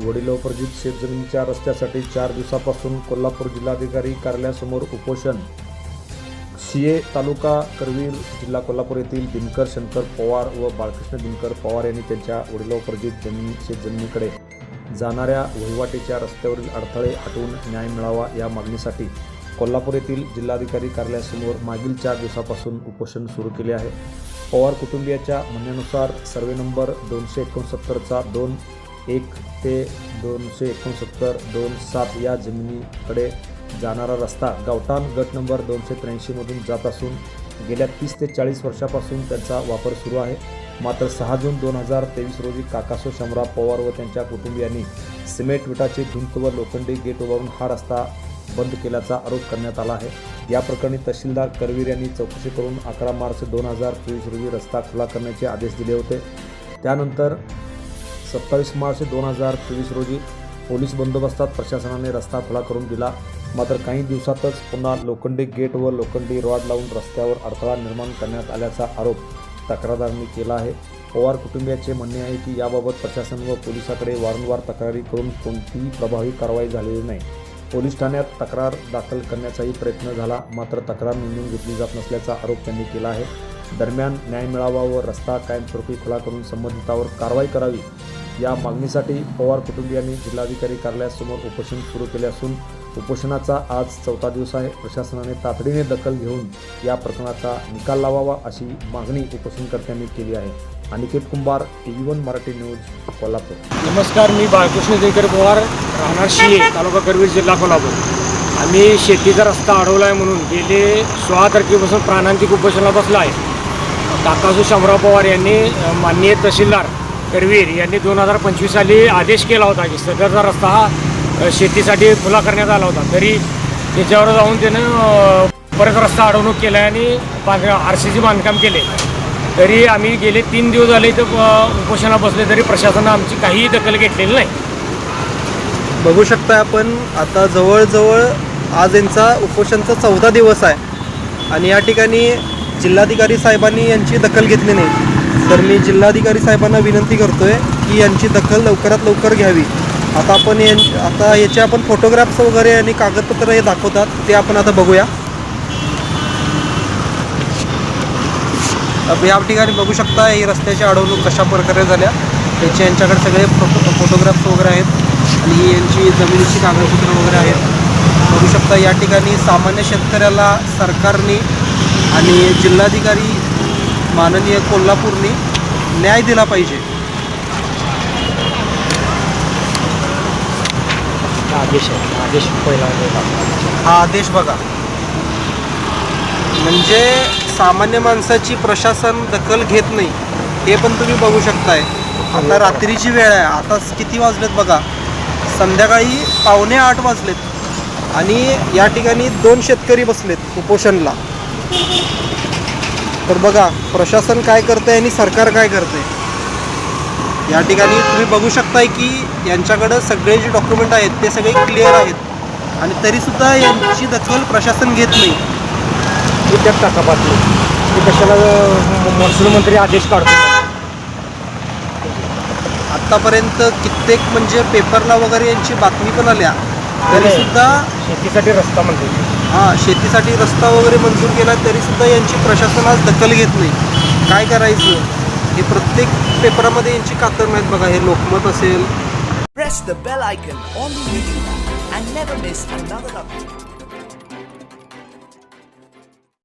वडिलोपर्जित शेतजमिनीच्या रस्त्यासाठी 4 दिवसापासून कोल्हापूर जिल्हाधिकारी कार्यालयासमोर उपोषण. शिये तालुका करवीर जिल्हा कोल्हापूर येथील दिनकर शंकर पवार व बाळकृष्ण दिनकर पवार यांनी त्यांच्या वडिलोपर्जित शेतजमिनीकडे जाणाऱ्या वहिवाटीच्या रस्त्यावरील अडथळे हटवून न्याय मिळावा या मागणीसाठी कोल्हापूर येथील जिल्हाधिकारी कार्यालयासमोर मागील 4 दिवसापासून उपोषण सुरू केले आहे. पवार कुटुंबियाच्या म्हणण्यानुसार सर्वे नंबर 269चा 2-1 ते 269-2-7 या जमिनीकडे जाणारा रस्ता गावठाण गट नंबर 283 मधून जात असून गेल्या 30 ते 40 वर्षापासून त्यांचा वापर सुरू आहे. मात्र 6 जून 2023 रोजी काकासो शंभूराव पवार व त्यांच्या कुटुंबियांनी सिमेंट विटाची भिंत व लोखंडी गेट उभारून हा रस्ता बंद केल्याचा आरोप करण्यात आला आहे. या प्रकरणी तहसीलदार करवीर यांनी चौकशी करून 11 मार्च 2024 रोजी रस्ता खुला करण्याचे आदेश दिले होते. त्यानंतर 27 मार्च 2024 रोजी पोलीस बंदोबस्तात प्रशासनाने रस्ता खुला करून दिला. मात्र काही दिवसातच पुन्हा लोखंडी गेट व लोखंडी रॉड लावून रस्त्यावर अडथळा निर्माण करण्यात आल्याचा आरोप तक्रारदारांनी केला आहे. पवार कुटुंबियाचे म्हणणे आहे की याबाबत प्रशासन व पोलिसाकडे वारंवार तक्रारी करून कोणतीही प्रभावी कारवाई झालेली नाही. पोलीस ठाण्यात तक्रार दाखल करण्याचाही प्रयत्न झाला, मात्र तक्रार नोंदवून घेतली जात नसल्याचा आरोप त्यांनी केला आहे. दरम्यान न्याय मिळावा व रस्ता कायमस्वरूपी खुला करून संबंधितांवर कारवाई करावी या मागणीसाठी पवार कुटुंबियांनी जिल्हाधिकारी कार्यालयासमोर उपोषण सुरू केले असून उपोषणाचा आज 4था दिवस आहे. प्रशासनाने तातडीने दखल घेऊन या प्रकरणाचा निकाल लावावा अशी मागणी उपोषणकर्त्यांनी केली आहे. अनिकेत कुंभार, TV1 मराठी न्यूज, कोल्हापूर. नमस्कार, मी बाळकृष्ण दिनकर पवार, राहणार शिये, तालुका करवीर, जिल्हा कोल्हापूर. आम्ही शेतीचा रस्ता अडवला आहे म्हणून गेले 16 तारखेपासून प्राणांतिक उपोषणाला बसला आहे. काकासो शंभूराव पवार यांनी माननीय तहसीलदार करवीर यांनी 2025 साली आदेश केला होता की सदरचा रस्ता हा शेतीसाठी खुला करण्यात आला होता. तरी त्याच्यावर जाऊन त्यानं परत रस्ता अडवणूक केला आणि RCC बांधकाम केले. तरी आम्ही गेले 3 दिवस झाले इथं उपोषणाला बसले, तरी प्रशासनानं आमची काहीही दखल घेतलेली नाही. बघू शकता आपण, आता जवळजवळ आज यांचा उपोषणचा 14 दिवस आहे आणि या ठिकाणी जिल्हाधिकारी साहेबांनी यांची दखल घेतली नाही. तर मी जिल्हाधिकारी साहेबांना विनंती करतोय की यांची दखल लवकरात लवकर घ्यावी. आता याचे आपण फोटोग्राफ्स वगैरे आणि कागदपत्र हे दाखवतात ते आपण आता बघूया. या ठिकाणी बघू शकता ही रस्त्याची अडवणूक कशा प्रकारे झाल्या, त्याचे यांच्याकडे सगळे फोटोग्राफ्स वगैरे आहेत आणि ही यांची जमिनीची कागदपत्र वगैरे आहेत. बघू शकता या ठिकाणी सामान्य शेतकऱ्याला सरकारने आणि जिल्हाधिकारी माननीय कोल्हापूरने न्याय दिला पाहिजे. आदेश पहिला हा आदेश बघा, म्हणजे सामान्य माणसाची प्रशासन दखल घेत नाही हे पण तुम्ही बघू शकताय. आता रात्रीची वेळ आहे, आता किती वाजलेत बघा, संध्याकाळी 7:45 वाजलेत आणि या ठिकाणी 2 शेतकरी बसलेत उपोषणला. तर बघा प्रशासन काय करतंय आणि सरकार काय करतंय. या ठिकाणी तुम्ही बघू शकताय की यांच्याकडं सगळे जे डॉक्युमेंट आहेत ते सगळे क्लिअर आहेत आणि तरीसुद्धा यांची दखल प्रशासन घेत नाही. त्यात टाका बातमी की कशाला महसूल मंत्री आदेश काढतो. आत्तापर्यंत कित्येक म्हणजे पेपरला वगैरे यांची बातमी पण आल्या, तरीसुद्धा शेतीसाठी रस्ता म्हणतो. शेतीसाठी रस्ता वगैरे मंजूर केला तरीसुद्धा यांची प्रशासन आज दखल घेत नाही. काय करायचं हे प्रत्येक पेपरामध्ये यांची कातर आहेत बघा. हे लोकमत असेल. Press the bell icon on the YouTube and never miss another update.